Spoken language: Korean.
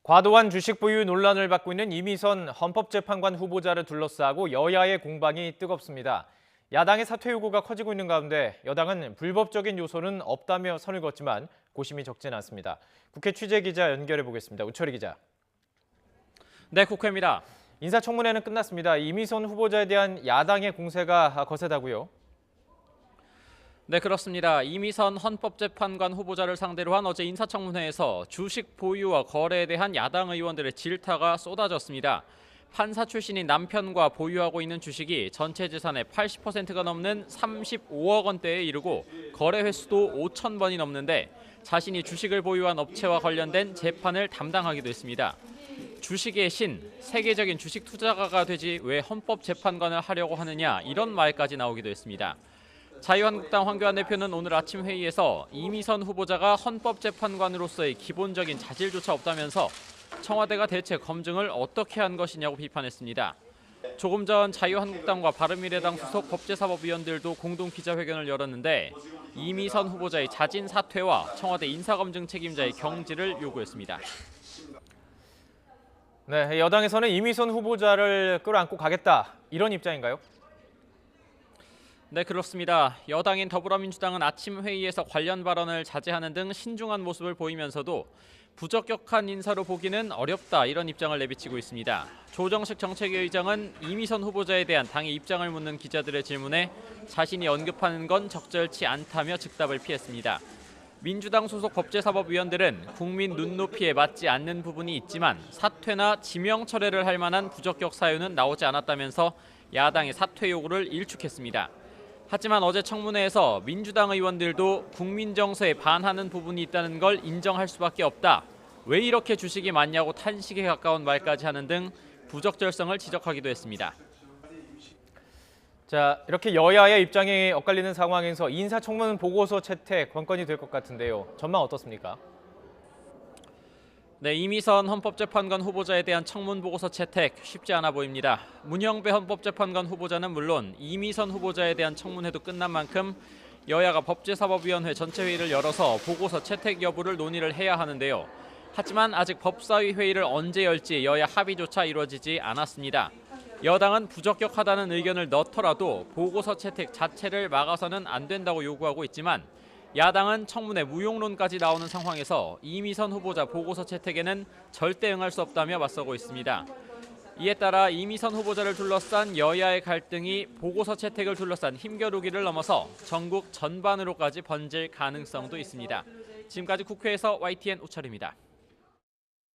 과도한 주식 보유 논란을 받고 있는 이미선 헌법재판관 후보자를 둘러싸고 여야의 공방이 뜨겁습니다. 야당의 사퇴 요구가 커지고 있는 가운데 여당은 불법적인 요소는 없다며 선을 그었지만 고심이 적진 않습니다. 국회 취재기자 연결해 보겠습니다. 우철희 기자. 네, 국회입니다. 인사청문회는 끝났습니다. 이미선 후보자에 대한 야당의 공세가 거세다고요? 네, 그렇습니다. 이미선 헌법재판관 후보자를 상대로 한 어제 인사청문회에서 주식 보유와 거래에 대한 야당 의원들의 질타가 쏟아졌습니다. 판사 출신인 남편과 보유하고 있는 주식이 전체 재산의 80%가 넘는 35억 원대에 이르고 거래 횟수도 5천 번이 넘는데 자신이 주식을 보유한 업체와 관련된 재판을 담당하기도 했습니다. 주식의 신, 세계적인 주식 투자가가 되지 왜 헌법재판관을 하려고 하느냐 이런 말까지 나오기도 했습니다. 자유한국당 황교안 대표는 오늘 아침 회의에서 이미선 후보자가 헌법재판관으로서의 기본적인 자질조차 없다면서 청와대가 대체 검증을 어떻게 한 것이냐고 비판했습니다. 조금 전 자유한국당과 바른미래당 소속 법제사법위원들도 공동 기자회견을 열었는데 이미선 후보자의 자진 사퇴와 청와대 인사검증 책임자의 경질을 요구했습니다. 네, 여당에서는 이미선 후보자를 끌어안고 가겠다 이런 입장인가요? 네, 그렇습니다. 여당인 더불어민주당은 아침 회의에서 관련 발언을 자제하는 등 신중한 모습을 보이면서도 부적격한 인사로 보기는 어렵다 이런 입장을 내비치고 있습니다. 조정식 정책위 의장은 이미선 후보자에 대한 당의 입장을 묻는 기자들의 질문에 자신이 언급하는 건 적절치 않다며 즉답을 피했습니다. 민주당 소속 법제사법위원들은 국민 눈높이에 맞지 않는 부분이 있지만 사퇴나 지명 철회를 할 만한 부적격 사유는 나오지 않았다면서 야당의 사퇴 요구를 일축했습니다. 하지만 어제 청문회에서 민주당 의원들도 국민 정서에 반하는 부분이 있다는 걸 인정할 수밖에 없다. 왜 이렇게 주식이 많냐고 탄식에 가까운 말까지 하는 등 부적절성을 지적하기도 했습니다. 자, 이렇게 여야의 입장이 엇갈리는 상황에서 인사청문 보고서 채택 관건이 될 것 같은데요. 전망 어떻습니까? 네, 이미선 헌법재판관 후보자에 대한 청문 보고서 채택 쉽지 않아 보입니다. 문영배 헌법재판관 후보자는 물론 이미선 후보자에 대한 청문회도 끝난 만큼 여야가 법제사법위원회 전체 회의를 열어서 보고서 채택 여부를 논의를 해야 하는데요. 하지만 아직 법사위 회의를 언제 열지 여야 합의조차 이루어지지 않았습니다. 여당은 부적격하다는 의견을 넣더라도 보고서 채택 자체를 막아서는 안 된다고 요구하고 있지만 야당은 청문회 무용론까지 나오는 상황에서 이미선 후보자 보고서 채택에는 절대 응할 수 없다며 맞서고 있습니다. 이에 따라 이미선 후보자를 둘러싼 여야의 갈등이 보고서 채택을 둘러싼 힘겨루기를 넘어서 전국 전반으로까지 번질 가능성도 있습니다. 지금까지 국회에서 YTN 우철입니다.